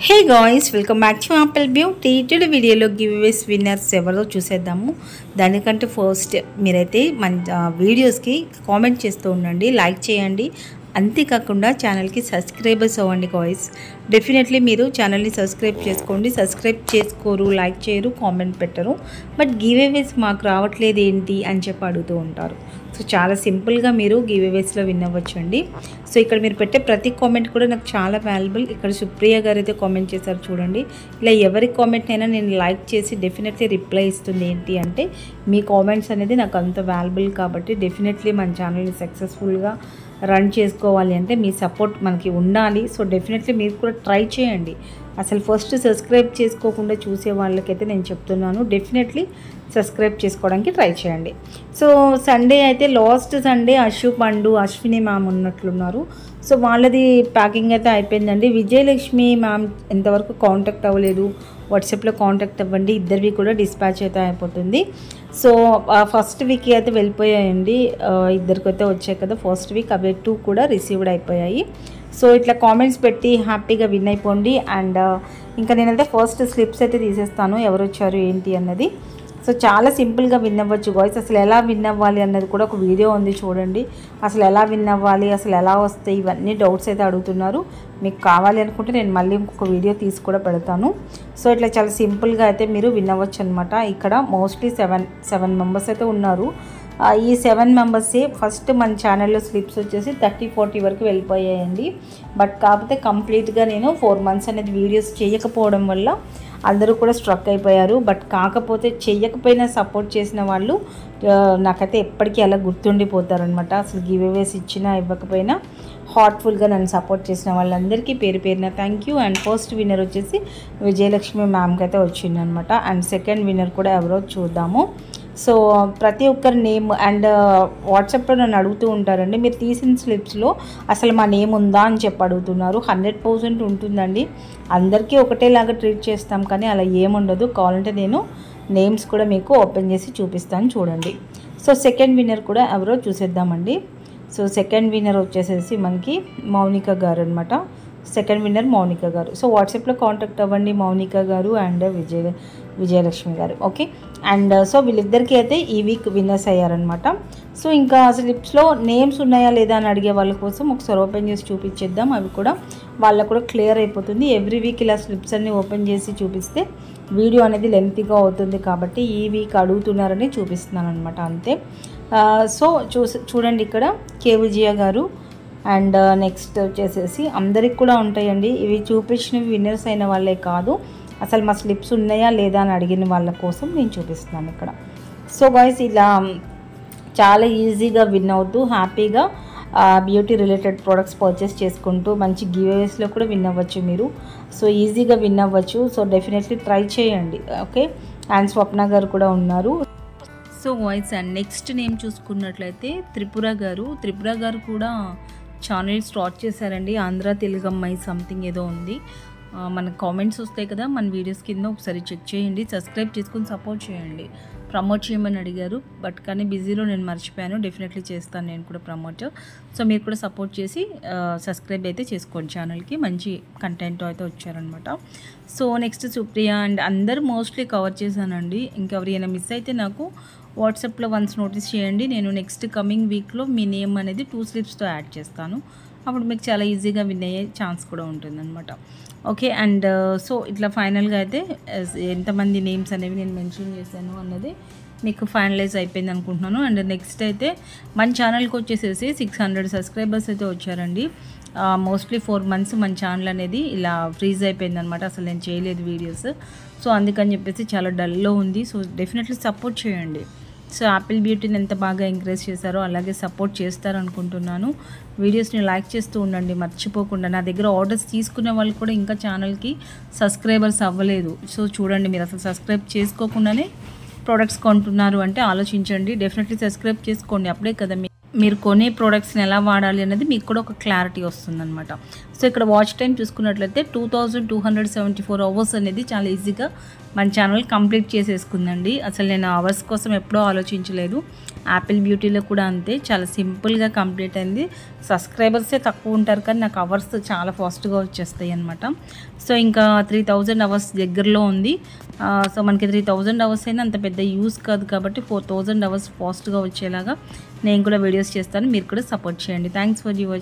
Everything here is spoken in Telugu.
Hey guys, welcome back to apple beauty. Today వీడియోలో గివ్ అవేస్ విన్నర్స్ ఎవరో చూసేద్దాము. దానికంటే ఫస్ట్ మీరైతే మన వీడియోస్కి కామెంట్ చేస్తూ ఉండండి, లైక్ చేయండి. అంతేకాకుండా ఛానల్కి సబ్స్క్రైబర్స్ అవ్వండి గాయ్స్. డెఫినెట్లీ మీరు ఛానల్ని సబ్స్క్రైబ్ చేసుకోండి. సబ్స్క్రైబ్ చేసుకోరు, లైక్ చేయరు, కామెంట్ పెట్టరు, బట్ గివ్ అవేస్ మాకు రావట్లేదు ఏంటి అని చెప్పి అడుగుతూ ఉంటారు. సో చాలా సింపుల్గా మీరు గివ్ అవేస్లో విన్ అవ్వచ్చండి. సో ఇక్కడ మీరు పెట్టే ప్రతి కామెంట్ కూడా నాకు చాలా వాల్యుబుల్. ఇక్కడ సుప్రియ గారు అయితే కామెంట్ చేశారు చూడండి. ఇలా ఎవరి కామెంట్ అయినా నేను లైక్ చేసి డెఫినెట్లీ రిప్లై ఇస్తుంది. ఏంటి అంటే మీ కామెంట్స్ అనేది నాకు అంత వాల్యుబుల్ కాబట్టి డెఫినెట్లీ మన ఛానల్ని సక్సెస్ఫుల్గా రన్ చేసుకోవాలి అంటే మీ సపోర్ట్ మనకి ఉండాలి. సో డెఫినెట్లీ మీరు కూడా ట్రై చేయండి. అసలు ఫస్ట్ సబ్స్క్రైబ్ చేసుకోకుండా చూసే వాళ్ళకైతే నేను చెప్తున్నాను, డెఫినెట్లీ సబ్స్క్రైబ్ చేసుకోవడానికి ట్రై చేయండి. సో సండే అయితే లాస్ట్ సండే అశు పండు అశ్విని మ్యామ్ ఉన్నట్లున్నారు. సో వాళ్ళది ప్యాకింగ్ అయితే అయిపోయిందండి. విజయలక్ష్మి మ్యామ్ ఎంతవరకు కాంటాక్ట్ అవ్వలేదు, వాట్సాప్లో కాంటాక్ట్ అవ్వండి. ఇద్దరివి కూడా డిస్పాచ్ అయితే అయిపోతుంది. సో ఫస్ట్ వీక్ అయితే వెళ్ళిపోయాయండి, ఇద్దరికైతే వచ్చాయి కదా ఫస్ట్ వీక్, అవి 2 కూడా రిసీవ్డ్ అయిపోయాయి. సో ఇట్లా కామెంట్స్ పెట్టి హ్యాపీగా విన్ అయిపోండి. అండ్ ఇంకా నేనైతే ఫస్ట్ స్లిప్స్ అయితే తీసేస్తాను ఎవరు వచ్చారు ఏంటి అన్నది. సో చాలా సింపుల్గా విన్ అవ్వచ్చు గాయ్స్. అసలు ఎలా విన్ అవ్వాలి అన్నది కూడా ఒక వీడియో ఉంది చూడండి. అసలు ఎలా విన్ అవ్వాలి, అసలు ఎలా వస్తాయి, ఇవన్నీ డౌట్స్ అయితే అడుగుతున్నారు. మీకు కావాలి అనుకుంటే నేను మళ్ళీ ఇంకొక వీడియో తీసి కూడా పెడతాను. సో ఇట్లా చాలా సింపుల్గా అయితే మీరు విన్ అవ్వచ్చు అనమాట. ఇక్కడ మోస్ట్లీ సెవెన్ మెంబర్స్ అయితే ఉన్నారు. ఈ 7 మెంబర్సే ఫస్ట్ మన ఛానల్లో స్లిప్స్ వచ్చేసి 30-40 వరకు వెళ్ళిపోయాయండి. బట్ కాకపోతే కంప్లీట్గా నేను 4 మంత్స్ అనేది వీడియోస్ చేయకపోవడం వల్ల అందరూ కూడా స్ట్రక్ అయిపోయారు. బట్ కాకపోతే చెయ్యకపోయినా సపోర్ట్ చేసిన వాళ్ళు నాకైతే ఎప్పటికీ అలా గుర్తుండిపోతారనమాట. అసలు గివ్ అవేస్ ఇచ్చినా ఇవ్వకపోయినా హార్ట్ఫుల్గా నన్ను సపోర్ట్ చేసిన వాళ్ళందరికీ పేరు పేరున thank you. And first winner వచ్చేసి విజయలక్ష్మి మ్యామ్కి అయితే వచ్చిందనమాట. అండ్ సెకండ్ విన్నర్ కూడా ఎవరో చూద్దాము. సో ప్రతి ఒక్కరి నేమ్ అండ్ వాట్సాప్లో నన్ను అడుగుతూ ఉంటారండి, మీరు తీసిన స్లిప్స్లో అసలు మా నేమ్ ఉందా అని చెప్పి అడుగుతున్నారు. 100% ఉంటుందండి. అందరికీ ఒకటేలాగా ట్రీట్ చేస్తాం, కానీ అలా ఏముండదు. కావాలంటే నేను నేమ్స్ కూడా మీకు ఓపెన్ చేసి చూపిస్తాను చూడండి. సో సెకండ్ విన్నర్ కూడా ఎవరో చూసేద్దామండి. సో సెకండ్ విన్నర్ వచ్చేసేసి మనకి మౌనిక గారు అనమాట. సెకండ్ విన్నర్ మౌనిక గారు. సో వాట్సాప్లో కాంటాక్ట్ అవ్వండి మౌనిక గారు అండ్ విజయలక్ష్మి గారు. ఓకే. అండ్ సో వీళ్ళిద్దరికీ అయితే ఈ వీక్ విన్నర్స్ అయ్యారనమాట. సో ఇంకా స్లిప్స్లో నేమ్స్ ఉన్నాయా లేదా అని అడిగే వాళ్ళ కోసం ఒకసారి ఓపెన్ చేసి చూపించేద్దాం. అవి కూడా వాళ్ళకు కూడా క్లియర్ అయిపోతుంది. ఎవ్రీ వీక్ ఇలా స్లిప్స్ అన్ని ఓపెన్ చేసి చూపిస్తే వీడియో అనేది లెంతీగా అవుతుంది కాబట్టి ఈ వీక్ అడుగుతున్నారని చూపిస్తున్నాను అనమాట, అంతే. సో చూడండి ఇక్కడ కే విజయ గారు. అండ్ నెక్స్ట్ వచ్చేసేసి అందరికి కూడా ఉంటాయండి. ఇవి చూపించినవి విన్నర్స్ అయిన వాళ్ళే కాదు, అసలు మా స్లిప్స్ ఉన్నాయా లేదా అని అడిగిన వాళ్ళ కోసం నేను చూపిస్తున్నాను ఇక్కడ. సో గాయ్స్ ఇలా చాలా ఈజీగా విన్ అవుతూ హ్యాపీగా బ్యూటీ రిలేటెడ్ ప్రోడక్ట్స్ పర్చేస్ చేసుకుంటూ మంచి గివ్ అవేస్లో కూడా విన్ అవ్వచ్చు మీరు. సో ఈజీగా విన్ అవ్వచ్చు. సో డెఫినెట్లీ ట్రై చేయండి. ఓకే. అండ్ స్వప్న గారు కూడా ఉన్నారు. So guys and next name చూసుకున్నట్లయితే త్రిపుర గారు కూడా ఛానల్ స్టార్ట్ చేశారండి. ఆంధ్ర తెలుగమ్మాయి సంథింగ్ ఏదో ఉంది. మన కామెంట్స్ వస్తాయి కదా మన వీడియోస్ కింద, ఒకసారి చెక్ చేయండి, సబ్స్క్రైబ్ చేసుకొని సపోర్ట్ చేయండి. ప్రమోట్ చేయమని అడిగారు, బట్ కానీ బిజీలో నేను మర్చిపోయాను. డెఫినెట్లీ చేస్తాను నేను కూడా ప్రమోట్. సో మీరు కూడా సపోర్ట్ చేసి సబ్స్క్రైబ్ అయితే చేసుకోండి ఛానల్కి. మంచి కంటెంట్ అయితే వచ్చారనమాట. సో నెక్స్ట్ సుప్రియ అండ్ అందరూ మోస్ట్లీ కవర్ చేశానండి. ఇంకెవరైనా మిస్ అయితే నాకు వాట్సాప్లో వన్స్ నోటీస్ చేయండి. నేను నెక్స్ట్ కమింగ్ వీక్లో మీ నేమ్ అనేది 2 స్లిప్స్తో యాడ్ చేస్తాను. అప్పుడు మీకు చాలా ఈజీగా విన్ అయ్యే ఛాన్స్ కూడా ఉంటుందన్నమాట. ఓకే. అండ్ సో ఇట్లా ఫైనల్గా అయితే ఎంతమంది నేమ్స్ అనేవి నేను మెన్షన్ చేశాను అన్నది మీకు ఫైనలైజ్ అయిపోయింది అనుకుంటున్నాను. అండ్ నెక్స్ట్ అయితే మన ఛానల్కి వచ్చేసేసి 600 సబ్స్క్రైబర్స్ అయితే వచ్చారండి. మోస్ట్లీ 4 మంత్స్ మన ఛానల్ అనేది ఇలా ఫ్రీజ్ అయిపోయింది అనమాట. అసలు నేను చేయలేదు వీడియోస్. సో అందుకని చెప్పేసి చాలా డల్లో ఉంది. సో డెఫినెట్లీ సపోర్ట్ చేయండి. సో ఆపిల్ బ్యూటీని ఎంత బాగా ఎంకరేజ్ చేశారో అలాగే సపోర్ట్ చేస్తారనుకుంటున్నాను. వీడియోస్ని లైక్ చేస్తూ ఉండండి మర్చిపోకుండా. నా దగ్గర ఆర్డర్స్ తీసుకునే వాళ్ళు కూడా ఇంకా ఛానల్కి సబ్స్క్రైబర్స్ అవ్వలేదు. సో చూడండి, మీరు అసలు సబ్స్క్రైబ్ చేసుకోకుండానే ప్రోడక్ట్స్ కొంటున్నారు అంటే ఆలోచించండి. డెఫినెట్లీ సబ్స్క్రైబ్ చేసుకోండి. అప్పుడే కదా మీరు కొనే ప్రోడక్ట్స్ని ఎలా వాడాలి అనేది మీకు కూడా ఒక క్లారిటీ వస్తుందన్నమాట. సో ఇక్కడ వాచ్ టైం చూసుకున్నట్లయితే 2274 అవర్స్ అనేది చాలా ఈజీగా మన ఛానల్ కంప్లీట్ చేసేసుకుందండి. అసలు నేను అవర్స్ కోసం ఎప్పుడూ ఆలోచించలేదు. యాపిల్ బ్యూటీలో కూడా అంతే, చాలా సింపుల్గా కంప్లీట్ అయింది. సబ్స్క్రైబర్సే తక్కువ ఉంటారు కానీ నాకు అవర్స్ చాలా ఫాస్ట్గా వచ్చేస్తాయి అనమాట. సో ఇంకా 3000 అవర్స్ దగ్గరలో ఉంది. సో మనకి 3000 అవర్స్ అయినా అంత పెద్ద యూస్ కాదు కాబట్టి 4000 అవర్స్ ఫాస్ట్గా వచ్చేలాగా నేను కూడా వీడియోస్ చేస్తాను. మీరు కూడా సపోర్ట్ చేయండి. Thanks for your